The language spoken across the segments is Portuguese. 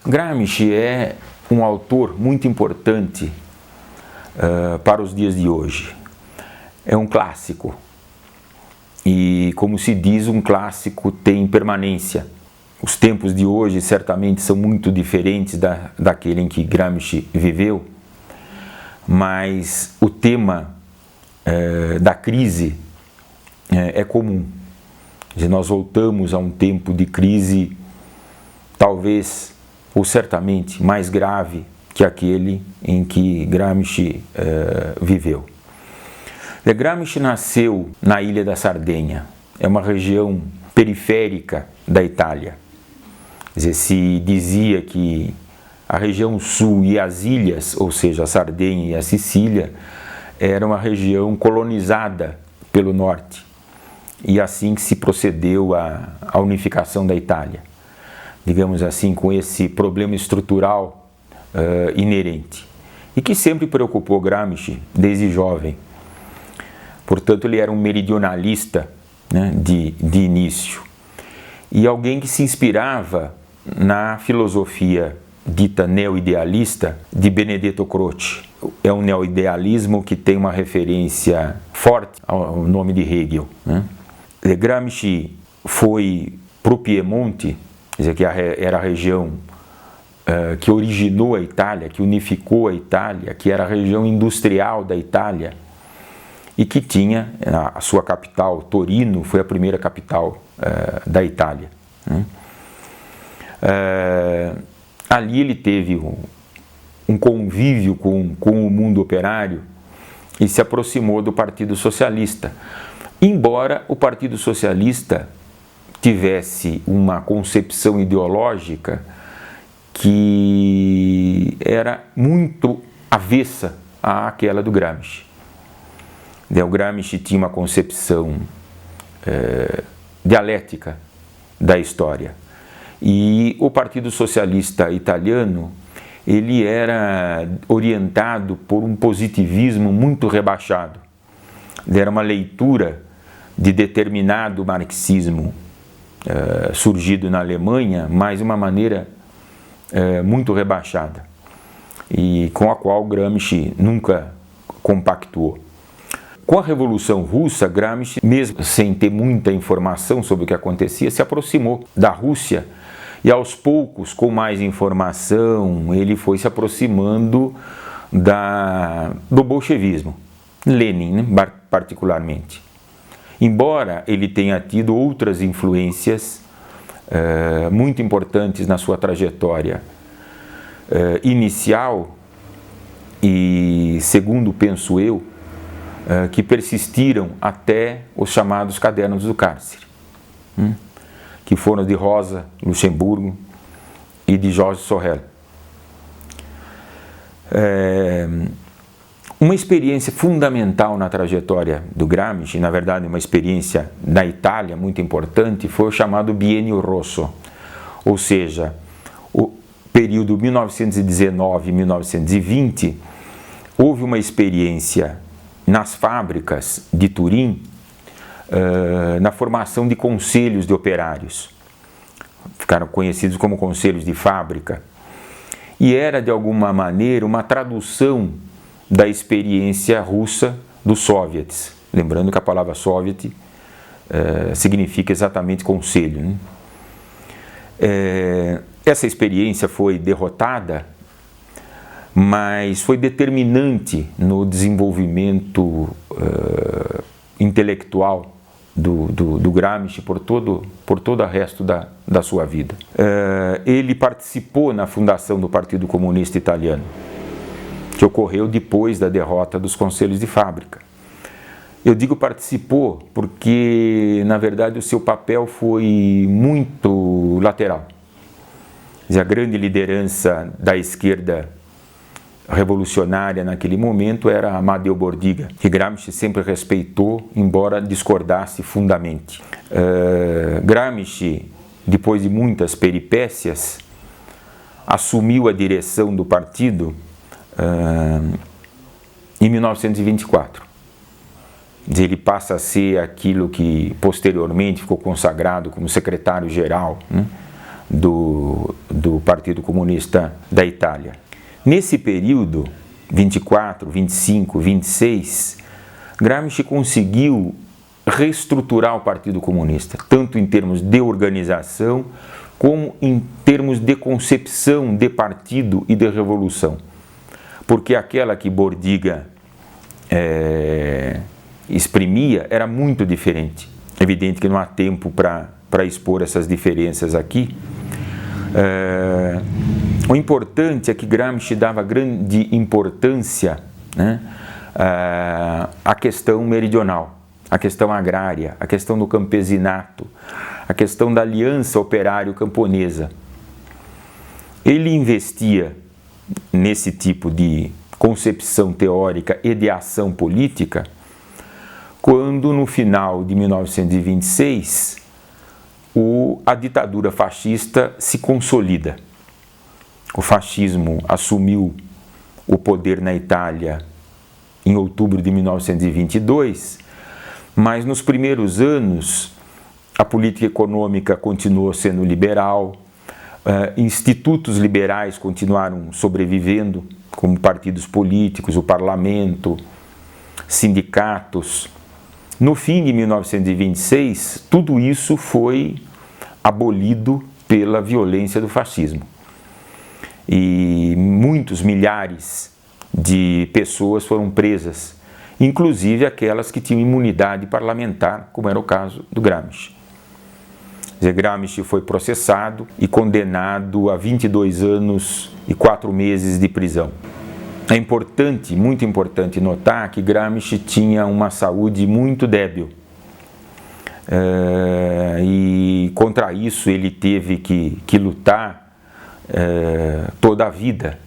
Gramsci é um autor muito importante para os dias de hoje. É um clássico. E, como se diz, um clássico tem permanência. Os tempos de hoje certamente são muito diferentes daquele em que Gramsci viveu, mas o tema da crise é comum. Nós voltamos a um tempo de crise, talvez ou certamente mais grave que aquele em que Gramsci viveu. Gramsci nasceu na ilha da Sardenha, é uma região periférica da Itália. Quer dizer, se dizia que a região sul e as ilhas, ou seja, a Sardenha e a Sicília, era uma região colonizada pelo norte. E assim que se procedeu à unificação da Itália. Digamos assim, com esse problema estrutural inerente. E que sempre preocupou Gramsci desde jovem. Portanto, ele era um meridionalista, né, de início. E alguém que se inspirava na filosofia dita neo-idealista de Benedetto Croce. É um neo-idealismo que tem uma referência forte ao nome de Hegel, né? Gramsci foi para o Piemonte, quer dizer, que era a região que originou a Itália, que unificou a Itália, que era a região industrial da Itália e que tinha a sua capital, Torino, foi a primeira capital da Itália, né? Ali ele teve um convívio com o mundo operário e se aproximou do Partido Socialista. Embora o Partido Socialista tivesse uma concepção ideológica que era muito avessa àquela do Gramsci. O Gramsci tinha uma concepção dialética da história. E o Partido Socialista italiano, ele era orientado por um positivismo muito rebaixado. Era uma leitura de determinado marxismo surgido na Alemanha, mas de uma maneira muito rebaixada, e com a qual Gramsci nunca compactuou. Com a Revolução Russa, Gramsci, mesmo sem ter muita informação sobre o que acontecia, se aproximou da Rússia e aos poucos, com mais informação, ele foi se aproximando do bolchevismo, Lenin, né, particularmente. Embora ele tenha tido outras influências muito importantes na sua trajetória inicial e, segundo penso eu, que persistiram até os chamados cadernos do cárcere, que foram de Rosa Luxemburgo e de Jorge Sorel. Uma experiência fundamental na trajetória do Gramsci, na verdade uma experiência na Itália muito importante, foi o chamado Biênio Rosso, ou seja, o período 1919-1920, houve uma experiência nas fábricas de Turim, na formação de conselhos de operários. Ficaram conhecidos como conselhos de fábrica. E era, de alguma maneira, uma tradução da experiência russa dos soviets. Lembrando que a palavra soviet significa exatamente conselho, né? Essa experiência foi derrotada, mas foi determinante no desenvolvimento intelectual do Gramsci por todo o resto da sua vida. Ele participou na fundação do Partido Comunista Italiano, que ocorreu depois da derrota dos conselhos de fábrica. Eu digo participou porque, na verdade, o seu papel foi muito lateral. A grande liderança da esquerda revolucionária naquele momento era Amadeu Bordiga, que Gramsci sempre respeitou, embora discordasse fundamente. Gramsci, depois de muitas peripécias, assumiu a direção do partido em 1924. Ele passa a ser aquilo que posteriormente ficou consagrado como secretário-geral, né, do Partido Partido Comunista da Itália. Nesse período, 24, 25, 26, Gramsci conseguiu reestruturar o Partido Comunista, tanto em termos de organização, como em termos de concepção de partido e de revolução. Porque aquela que Bordiga exprimia era muito diferente. Evidente que não há tempo para expor essas diferenças aqui. O importante é que Gramsci dava grande importância, né, à questão meridional, à questão agrária, à questão do campesinato, à questão da aliança operário-camponesa. Ele investia nesse tipo de concepção teórica e de ação política quando, no final de 1926, a ditadura fascista se consolida. O fascismo assumiu o poder na Itália em outubro de 1922, mas nos primeiros anos a política econômica continuou sendo liberal, institutos liberais continuaram sobrevivendo, como partidos políticos, o parlamento, sindicatos. No fim de 1926, tudo isso foi abolido pela violência do fascismo. E muitos milhares de pessoas foram presas, inclusive aquelas que tinham imunidade parlamentar, como era o caso do Gramsci. Gramsci foi processado e condenado a 22 anos e 4 meses de prisão. É importante, muito importante notar que Gramsci tinha uma saúde muito débil. E contra isso ele teve que lutar toda a vida.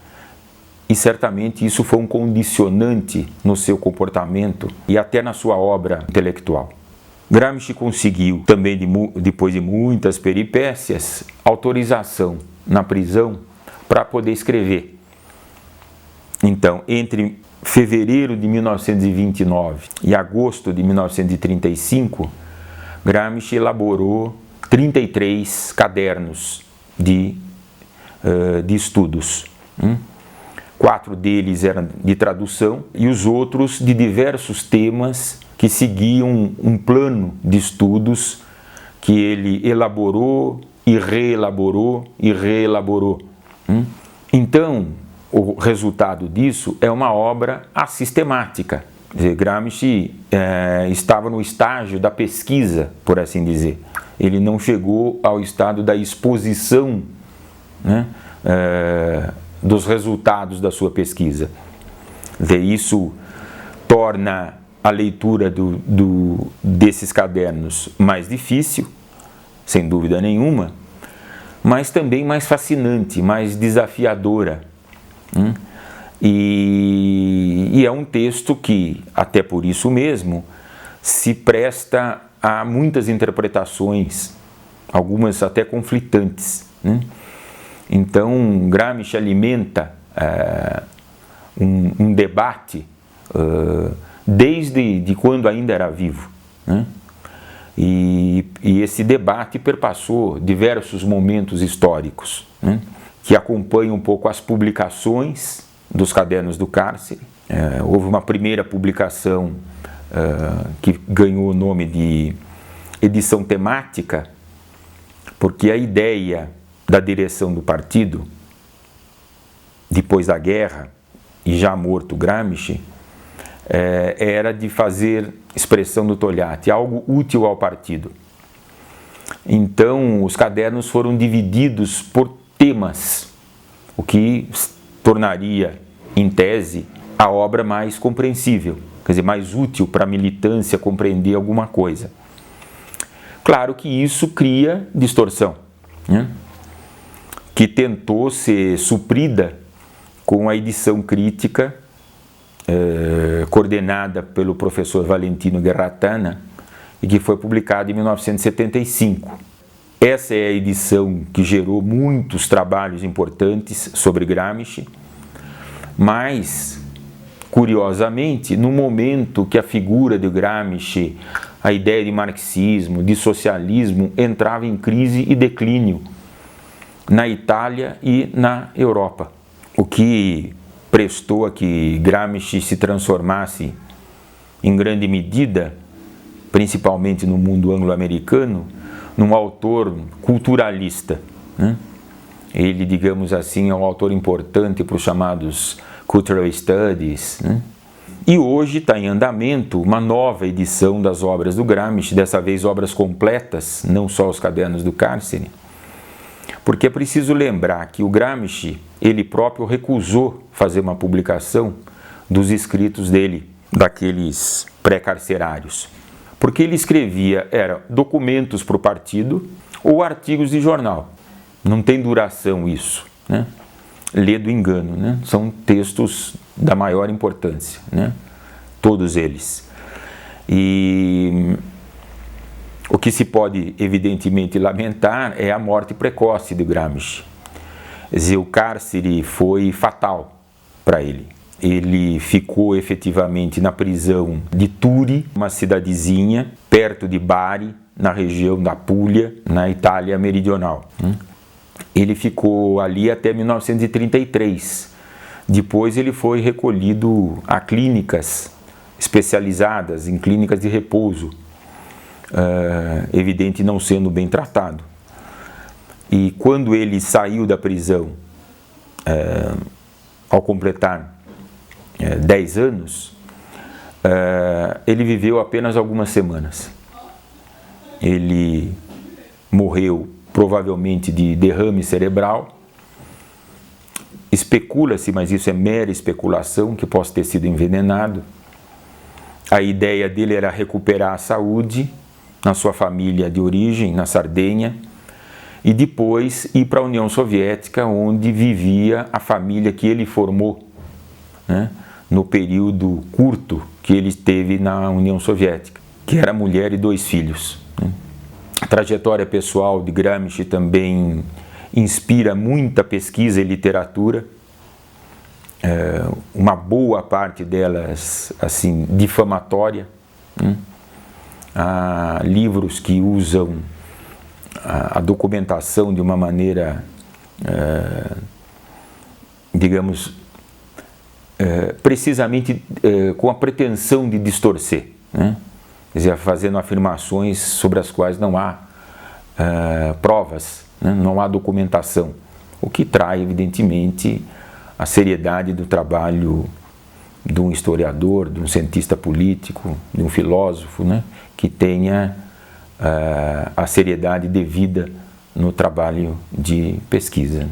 E certamente isso foi um condicionante no seu comportamento e até na sua obra intelectual. Gramsci conseguiu, também depois de muitas peripécias, autorização na prisão para poder escrever. Então, entre fevereiro de 1929 e agosto de 1935, Gramsci elaborou 33 cadernos de estudos. 4 deles eram de tradução e os outros de diversos temas que seguiam um plano de estudos que ele elaborou e reelaborou e reelaborou. Então, o resultado disso é uma obra assistemática. Gramsci estava no estágio da pesquisa, por assim dizer. Ele não chegou ao estado da exposição, né, dos resultados da sua pesquisa. Isso torna a leitura desses cadernos mais difícil, sem dúvida nenhuma, mas também mais fascinante, mais desafiadora. E é um texto que, até por isso mesmo, se presta a muitas interpretações, algumas até conflitantes. Então, Gramsci alimenta um debate desde quando ainda era vivo. E esse debate perpassou diversos momentos históricos, que acompanham um pouco as publicações dos cadernos do cárcere. Houve uma primeira publicação que ganhou o nome de edição temática, porque a ideia da direção do partido, depois da guerra, e já morto Gramsci, era de fazer, expressão do Togliatti, algo útil ao partido. Então, os cadernos foram divididos por temas, o que tornaria, em tese, a obra mais compreensível, quer dizer, mais útil para a militância compreender alguma coisa. Claro que isso cria distorção, que tentou ser suprida com a edição crítica coordenada pelo professor Valentino Gherrattana e que foi publicada em 1975. Essa é a edição que gerou muitos trabalhos importantes sobre Gramsci, mas, curiosamente, no momento que a figura de Gramsci, a ideia de marxismo, de socialismo, entrava em crise e declínio, na Itália e na Europa, o que prestou a que Gramsci se transformasse em grande medida, principalmente no mundo anglo-americano, num autor culturalista, né? Ele, digamos assim, é um autor importante para os chamados Cultural Studies, né? E hoje está em andamento uma nova edição das obras do Gramsci, dessa vez obras completas, não só os cadernos do cárcere, porque é preciso lembrar que o Gramsci, ele próprio recusou fazer uma publicação dos escritos dele, daqueles pré-carcerários, porque ele escrevia documentos para o partido ou artigos de jornal. Não tem duração isso, né? Lê do engano, né? São textos da maior importância, né? Todos eles. E o que se pode evidentemente lamentar é a morte precoce de Gramsci. Quer dizer, o cárcere foi fatal para ele. Ele ficou efetivamente na prisão de Turi, uma cidadezinha perto de Bari, na região da Puglia, na Itália meridional. Ele ficou ali até 1933. Depois ele foi recolhido a clínicas especializadas, em clínicas de repouso, evidente não sendo bem tratado. E quando ele saiu da prisão, ao completar 10 anos, ele viveu apenas algumas semanas. Ele morreu provavelmente de derrame cerebral. Especula-se, mas isso é mera especulação, que possa ter sido envenenado. A ideia dele era recuperar a saúde na sua família de origem, na Sardenha, e depois ir para a União Soviética, onde vivia a família que ele formou, né, no período curto que ele esteve na União Soviética, que era mulher e 2 filhos. A trajetória pessoal de Gramsci também inspira muita pesquisa e literatura, uma boa parte delas assim difamatória. Há livros que usam a documentação de uma maneira, digamos, precisamente com a pretensão de distorcer, né? Quer dizer, fazendo afirmações sobre as quais não há provas, né? Não há documentação, o que trai, evidentemente, a seriedade do trabalho de um historiador, de um cientista político, de um filósofo, né? Que tenha a seriedade devida no trabalho de pesquisa.